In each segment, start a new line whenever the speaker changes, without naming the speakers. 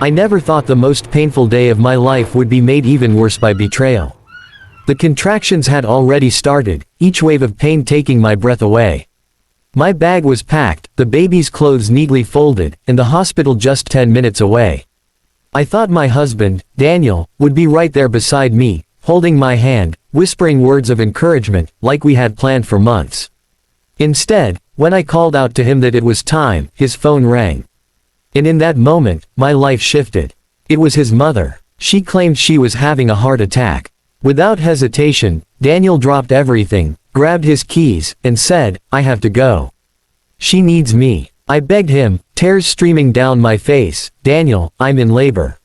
I never thought the most painful day of my life would be made even worse by betrayal. The contractions had already started, each wave of pain taking my breath away. My bag was packed, the baby's clothes neatly folded, and the hospital just 10 minutes away. I thought my husband, Daniel, would be right there beside me, holding my hand, whispering words of encouragement, like we had planned for months. Instead, when I called out to him that it was time, his phone rang. And in that moment, my life shifted. It was his mother. She claimed she was having a heart attack. Without hesitation, Daniel dropped everything, grabbed his keys, and said, "I have to go. She needs me." I begged him, tears streaming down my face, "Daniel, I'm in labor.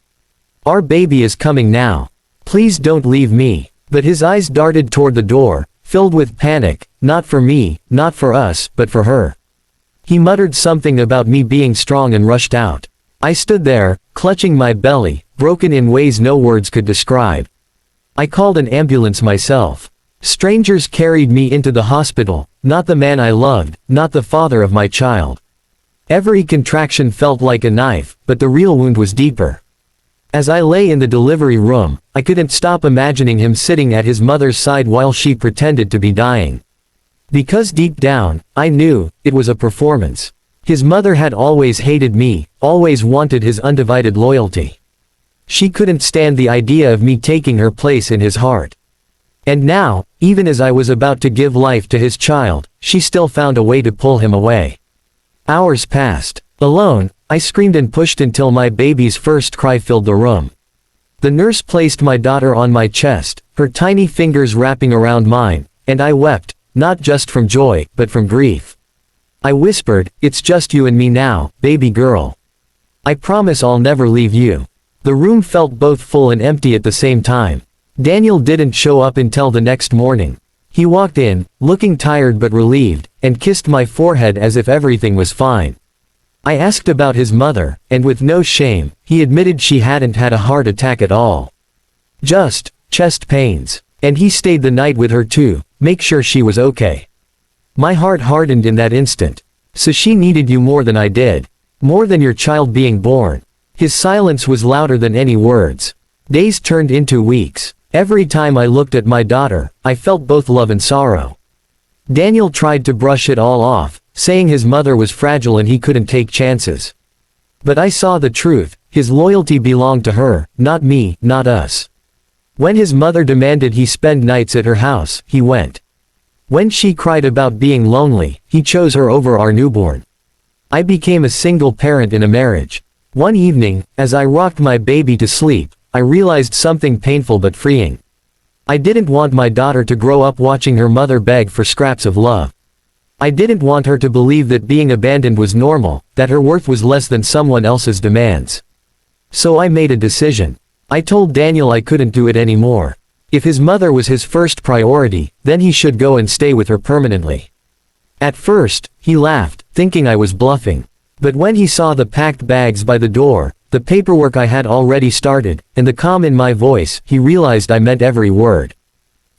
Our baby is coming now. Please don't leave me." But his eyes darted toward the door, filled with panic, not for me, not for us, but for her. He muttered something about me being strong and rushed out. I stood there, clutching my belly, broken in ways no words could describe. I called an ambulance myself. Strangers carried me into the hospital, not the man I loved, not the father of my child. Every contraction felt like a knife, but the real wound was deeper. As I lay in the delivery room, I couldn't stop imagining him sitting at his mother's side while she pretended to be dying. Because deep down, I knew, it was a performance. His mother had always hated me, always wanted his undivided loyalty. She couldn't stand the idea of me taking her place in his heart. And now, even as I was about to give life to his child, she still found a way to pull him away. Hours passed. Alone, I screamed and pushed until my baby's first cry filled the room. The nurse placed my daughter on my chest, her tiny fingers wrapping around mine, and I wept, not just from joy, but from grief. I whispered, "It's just you and me now, baby girl. I promise I'll never leave you." The room felt both full and empty at the same time. Daniel didn't show up until the next morning. He walked in, looking tired but relieved, and kissed my forehead as if everything was fine. I asked about his mother, and with no shame, he admitted she hadn't had a heart attack at all. Just chest pains. And he stayed the night with her too, make sure she was okay. My heart hardened in that instant. So she needed you more than I did. More than your child being born. His silence was louder than any words. Days turned into weeks. Every time I looked at my daughter, I felt both love and sorrow. Daniel tried to brush it all off, saying his mother was fragile and he couldn't take chances. But I saw the truth, his loyalty belonged to her, not me, not us. When his mother demanded he spend nights at her house, he went. When she cried about being lonely, he chose her over our newborn. I became a single parent in a marriage. One evening, as I rocked my baby to sleep, I realized something painful but freeing. I didn't want my daughter to grow up watching her mother beg for scraps of love. I didn't want her to believe that being abandoned was normal, that her worth was less than someone else's demands. So I made a decision. I told Daniel I couldn't do it anymore. If his mother was his first priority, then he should go and stay with her permanently. At first, he laughed, thinking I was bluffing. But when he saw the packed bags by the door, the paperwork I had already started, and the calm in my voice, he realized I meant every word.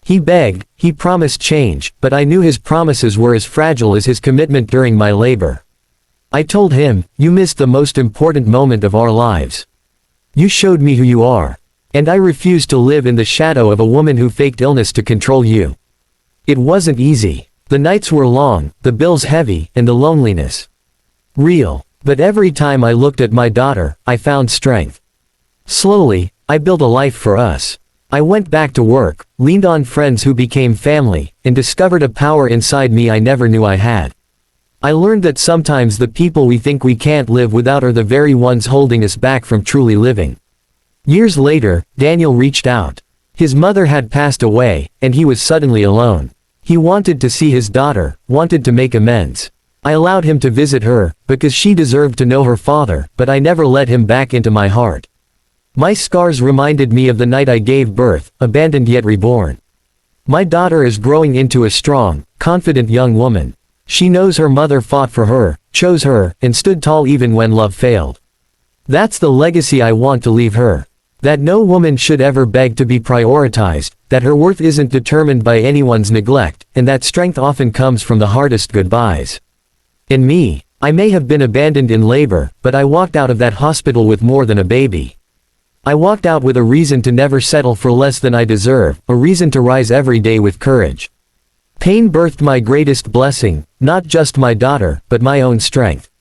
He begged, he promised change, but I knew his promises were as fragile as his commitment during my labor. I told him, "You missed the most important moment of our lives. You showed me who you are. And I refuse to live in the shadow of a woman who faked illness to control you." It wasn't easy. The nights were long, the bills heavy, and the loneliness real. But every time I looked at my daughter, I found strength. Slowly, I built a life for us. I went back to work, leaned on friends who became family, and discovered a power inside me I never knew I had. I learned that sometimes the people we think we can't live without are the very ones holding us back from truly living. Years later, Daniel reached out. His mother had passed away, and he was suddenly alone. He wanted to see his daughter, wanted to make amends. I allowed him to visit her, because she deserved to know her father, but I never let him back into my heart. My scars reminded me of the night I gave birth, abandoned yet reborn. My daughter is growing into a strong, confident young woman. She knows her mother fought for her, chose her, and stood tall even when love failed. That's the legacy I want to leave her. That no woman should ever beg to be prioritized, that her worth isn't determined by anyone's neglect, and that strength often comes from the hardest goodbyes. And me, I may have been abandoned in labor, but I walked out of that hospital with more than a baby. I walked out with a reason to never settle for less than I deserve, a reason to rise every day with courage. Pain birthed my greatest blessing, not just my daughter, but my own strength.